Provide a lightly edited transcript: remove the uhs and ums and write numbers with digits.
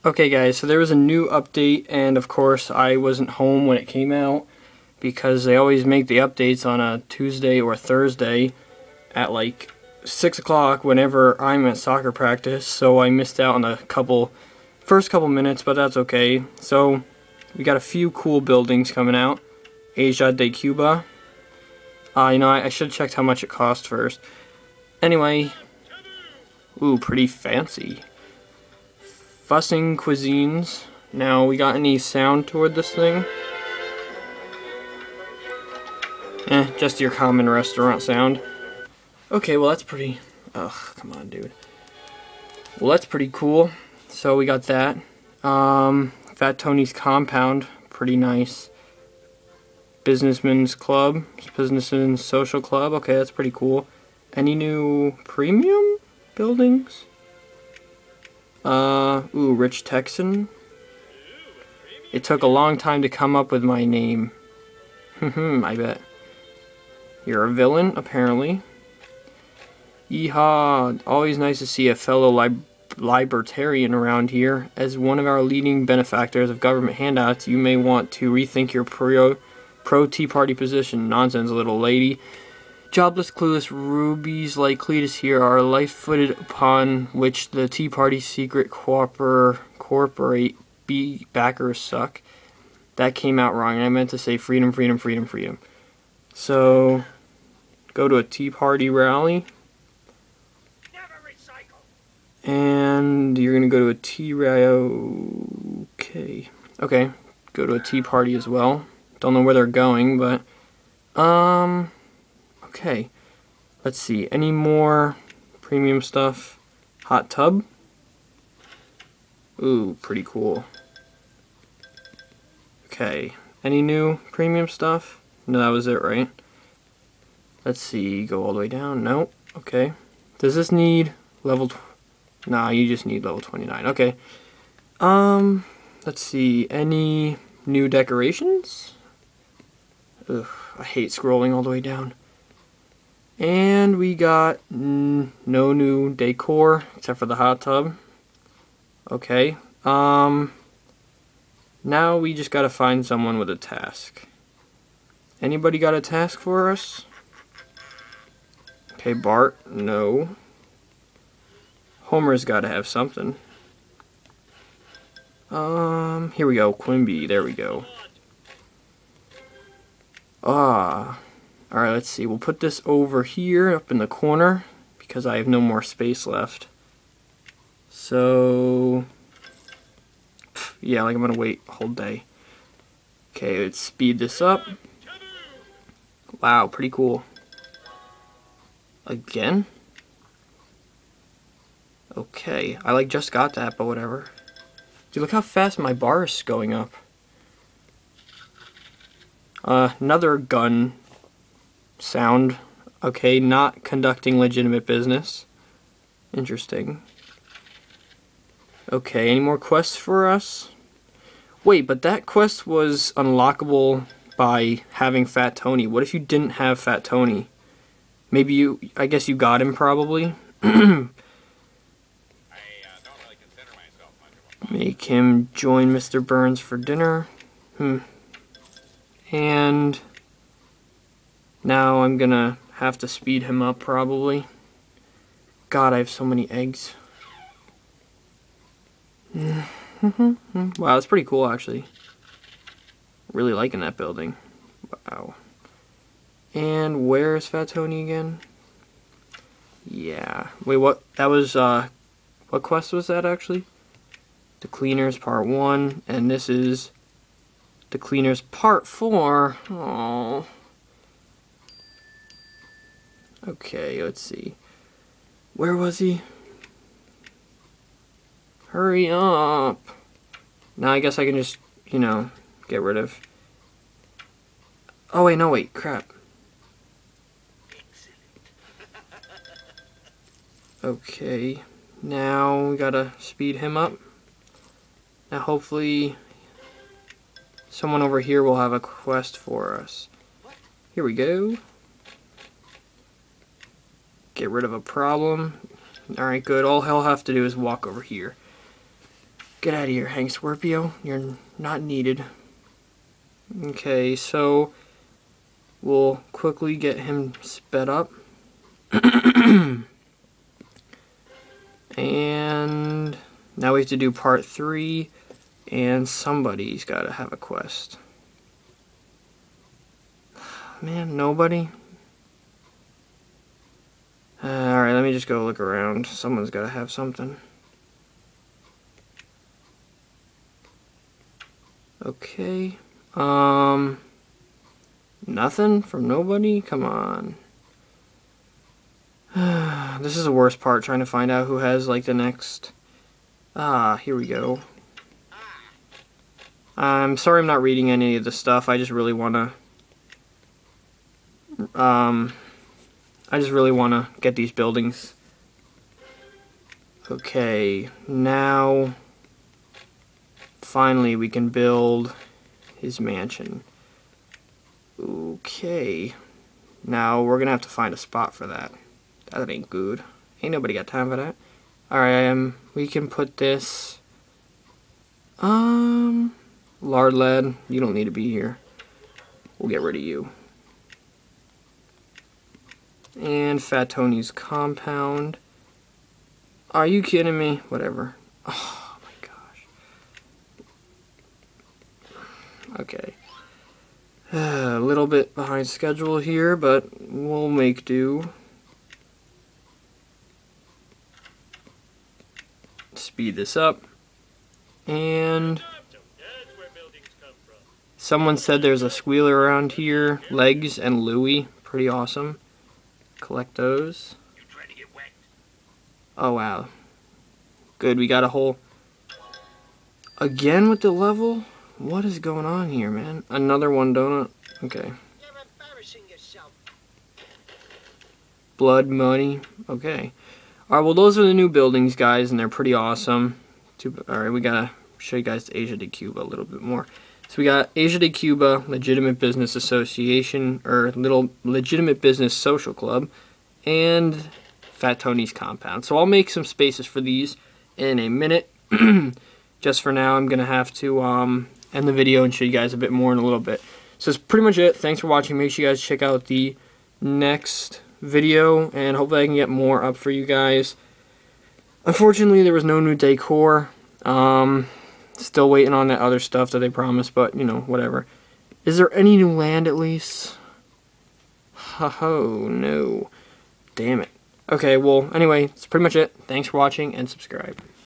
Okay guys, so there was a new update, and of course I wasn't home when it came out because they always make the updates on a Tuesday or Thursday at like 6 o'clock whenever I'm at soccer practice, so I missed out on the first couple minutes, but that's okay. So we got a few cool buildings coming out. Asia de Cuba. I should have checked how much it cost first. Anyway, ooh, pretty fancy. Fussing cuisines. Now, we got any sound toward this thing? Just your common restaurant sound. Okay, well that's pretty... Ugh, come on, dude. Well, that's pretty cool. So we got that. Fat Tony's Compound. Pretty nice. Businessman's Club. Businessman's Social Club. Okay, that's pretty cool. Any new premium buildings? Ooh, Rich Texan. It took a long time to come up with my name. I bet. You're a villain, apparently. Yeehaw! Always nice to see a fellow libertarian around here. As one of our leading benefactors of government handouts, you may want to rethink your pro-Tea Party position. Nonsense, little lady. Jobless, clueless rubies like Cletus here are light-footed upon which the Tea Party's secret corporate backers suck. That came out wrong. I meant to say freedom, freedom, freedom, freedom. So, go to a Tea Party rally. And you're going to go to a tea rally. Okay. Go to a Tea Party as well. Don't know where they're going, but... Okay, let's see, any more premium stuff? Hot tub? Ooh, pretty cool. Okay, any new premium stuff? No, that was it, right? Let's see, go all the way down. Nope, okay. Does this need level... Nah, you just need level 29, okay. Let's see, any new decorations? Ugh, I hate scrolling all the way down. And we got no new decor except for the hot tub. Okay. Now we just gotta find someone with a task. Anybody got a task for us? Okay, Bart, no. Homer's gotta have something. Here we go, Quimby, there we go. Alright, let's see. We'll put this over here, up in the corner, because I have no more space left. So... yeah, like I'm gonna wait a whole day. Okay, let's speed this up. Wow, pretty cool. Again? Okay, I just got that, but whatever. Dude, look how fast my bar is going up. Another gun sound. Okay, not conducting legitimate business. Interesting. Okay, any more quests for us? Wait, but that quest was unlockable by having Fat Tony. What if you didn't have Fat Tony? Maybe you... I guess you got him, probably. Make him join Mr. Burns for dinner. And... now I'm gonna have to speed him up, probably. God, I have so many eggs. Wow, that's pretty cool, actually. Really liking that building. Wow. And where's Fat Tony again? Yeah. Wait, what? That was, what quest was that, actually? The Cleaners Part 1, and this is The Cleaners Part 4. Aww. Okay, let's see. Where was he? Hurry up. Now I guess I can just, get rid of... oh, wait, no, wait, crap. Okay, now we gotta speed him up. Now hopefully someone over here will have a quest for us. Here we go. Get rid of a problem. Alright, good. All he'll have to do is walk over here. Get out of here, Hank Scorpio. You're not needed. Okay, so we'll quickly get him sped up. And now we have to do part 3, and somebody's got to have a quest. Man, nobody? Alright, let me just go look around. Someone's got to have something. Okay. Nothing from nobody? Come on. This is the worst part, trying to find out who has, like, the next... here we go. I'm sorry I'm not reading any of the stuff. I just really want to... get these buildings. Okay, now... Finally, we can build his mansion. Okay. Now, we're gonna have to find a spot for that. That ain't good. Ain't nobody got time for that. Alright, we can put this... Lard Lad, you don't need to be here. We'll get rid of you. And Fat Tony's compound. Are you kidding me? Whatever. Oh my gosh. Okay. A little bit behind schedule here, but we'll make do. Speed this up. And someone said there's a squealer around here. Legs and Louie. Pretty awesome. Collect those. Oh wow. Good, we got a whole... Again with the level? What is going on here, man? Another one donut? Okay. Blood money? Okay. Alright, well those are the new buildings, guys, and they're pretty awesome. Alright, we gotta show you guys Asia de Cuba a little bit more. So we got Asia de Cuba, Legitimate Business Association, or Little Legitimate Business Social Club, and Fat Tony's compound. So I'll make some spaces for these in a minute. Just for now, I'm going to have to end the video and show you guys a bit more in a little bit. So that's pretty much it. Thanks for watching. Make sure you guys check out the next video, and hopefully I can get more up for you guys. Unfortunately, there was no new decor. Still waiting on that other stuff that they promised, but, you know, whatever. Is there any new land, at least? Oh, no. Damn it. Okay, well, anyway, that's pretty much it. Thanks for watching, and subscribe.